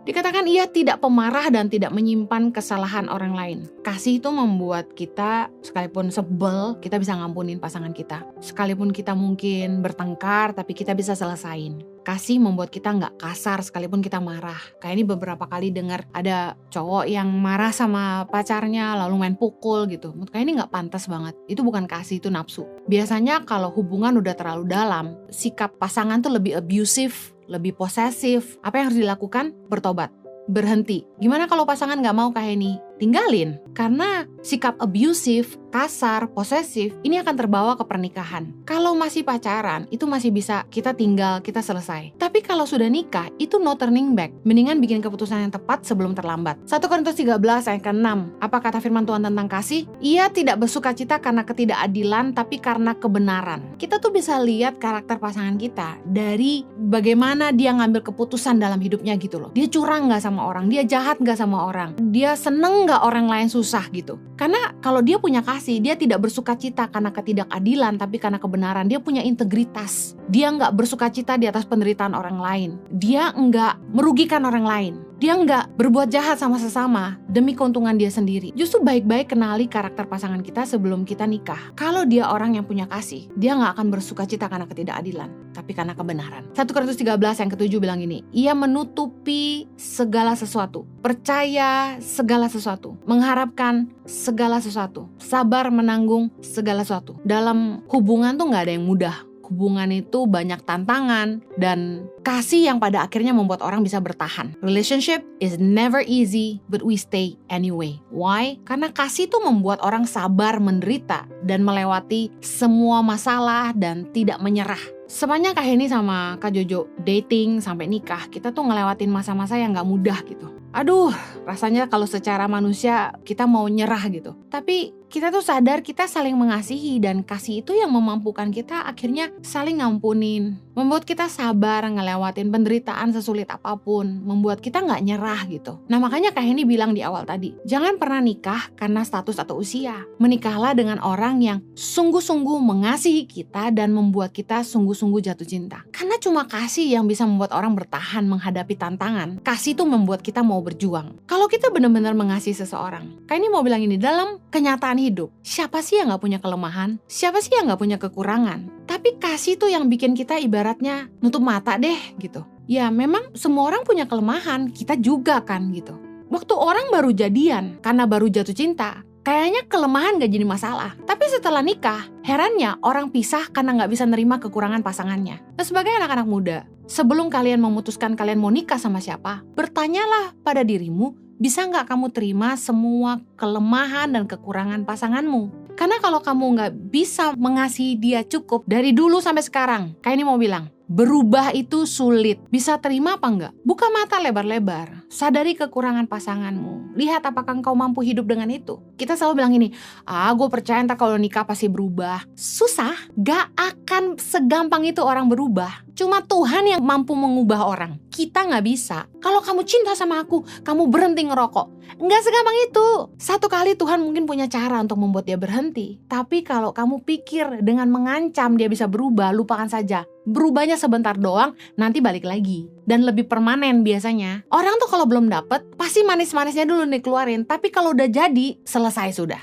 Dikatakan ia tidak pemarah dan tidak menyimpan kesalahan orang lain. Kasih itu membuat kita sekalipun sebel, kita bisa ngampunin pasangan kita. Sekalipun kita mungkin bertengkar, tapi kita bisa selesain. Kasih membuat kita nggak kasar sekalipun kita marah. Kayak ini beberapa kali dengar ada cowok yang marah sama pacarnya lalu main pukul gitu. Kayak ini nggak pantas banget. Itu bukan kasih, itu nafsu. Biasanya kalau hubungan udah terlalu dalam, sikap pasangan tuh lebih abusive, lebih posesif. Apa yang harus dilakukan? Bertobat. Berhenti. Gimana kalau pasangan gak mau kayak ini? Tinggalin. Karena sikap abusive, kasar, posesif, ini akan terbawa ke pernikahan. Kalau masih pacaran, itu masih bisa kita tinggal, kita selesai. Tapi kalau sudah nikah, itu no turning back. Mendingan bikin keputusan yang tepat sebelum terlambat. 1 Korintus 13 ayat ke-6. Apa kata firman Tuhan tentang kasih? Ia tidak bersukacita karena ketidakadilan, tapi karena kebenaran. Kita tuh bisa lihat karakter pasangan kita dari bagaimana dia ngambil keputusan dalam hidupnya gitu loh. Dia curang gak sama orang? Dia jahat gak sama orang? Dia seneng gak orang lain susah gitu? Karena kalau dia punya kasih, dia tidak bersukacita karena ketidakadilan, tapi karena kebenaran. Dia punya integritas. Dia gak bersukacita di atas penderitaan orang lain. Dia gak merugikan orang lain. Dia nggak berbuat jahat sama sesama demi keuntungan dia sendiri. Justru baik-baik kenali karakter pasangan kita sebelum kita nikah. Kalau dia orang yang punya kasih, dia nggak akan bersukacita karena ketidakadilan, tapi karena kebenaran. 1 Korintus 13 yang ke-7 bilang ini, ia menutupi segala sesuatu, percaya segala sesuatu, mengharapkan segala sesuatu, sabar menanggung segala sesuatu. Dalam hubungan tuh nggak ada yang mudah. Hubungan itu banyak tantangan dan kasih yang pada akhirnya membuat orang bisa bertahan. Relationship is never easy, but we stay anyway. Why? Karena kasih itu membuat orang sabar menderita dan melewati semua masalah dan tidak menyerah. Sepanjang Kak Heni sama Kak Jojo dating sampai nikah, kita tuh ngelewatin masa-masa yang gak mudah gitu. Aduh, rasanya kalau secara manusia kita mau nyerah gitu. Tapi kita tuh sadar kita saling mengasihi dan kasih itu yang memampukan kita akhirnya saling ngampunin. Membuat kita sabar ngelewatin penderitaan sesulit apapun. Membuat kita gak nyerah gitu. Nah makanya Kak Heni bilang di awal tadi, jangan pernah nikah karena status atau usia. Menikahlah dengan orang yang sungguh-sungguh mengasihi kita dan membuat kita sungguh-sungguh jatuh cinta. Karena cuma kasih yang bisa membuat orang bertahan menghadapi tantangan. Kasih itu membuat kita mau berjuang. Kalau kita benar-benar mengasihi seseorang, Kak Heni mau bilang ini, dalam kenyataan hidup, siapa sih yang gak punya kelemahan? Siapa sih yang gak punya kekurangan? Tapi kasih tuh yang bikin kita ibaratnya nutup mata deh gitu. Ya memang semua orang punya kelemahan, kita juga kan gitu. Waktu orang baru jadian karena baru jatuh cinta, kayaknya kelemahan gak jadi masalah. Tapi setelah nikah, herannya orang pisah karena gak bisa nerima kekurangan pasangannya. Nah sebagai anak-anak muda, sebelum kalian memutuskan kalian mau nikah sama siapa, bertanyalah pada dirimu, bisa gak kamu terima semua kelemahan dan kekurangan pasanganmu? Karena kalau kamu gak bisa mengasihi dia cukup dari dulu sampai sekarang, kayak ini mau bilang, berubah itu sulit. Bisa terima apa enggak? Buka mata lebar-lebar. Sadari kekurangan pasanganmu. Lihat apakah engkau mampu hidup dengan itu. Kita selalu bilang ini, gue percaya entar kalau nikah pasti berubah. Susah. Gak akan segampang itu orang berubah. Cuma Tuhan yang mampu mengubah orang. Kita gak bisa. Kalau kamu cinta sama aku, kamu berhenti ngerokok. Gak segampang itu. Satu kali Tuhan mungkin punya cara untuk membuat dia berhenti. Tapi kalau kamu pikir dengan mengancam dia bisa berubah, lupakan saja. Berubahnya sebentar doang, nanti balik lagi. Dan lebih permanen biasanya. Orang tuh kalau belum dapet, pasti manis-manisnya dulu nih keluarin. Tapi kalau udah jadi, selesai sudah.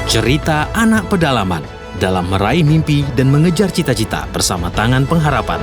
Cerita anak pedalaman dalam meraih mimpi dan mengejar cita-cita bersama Tangan Pengharapan.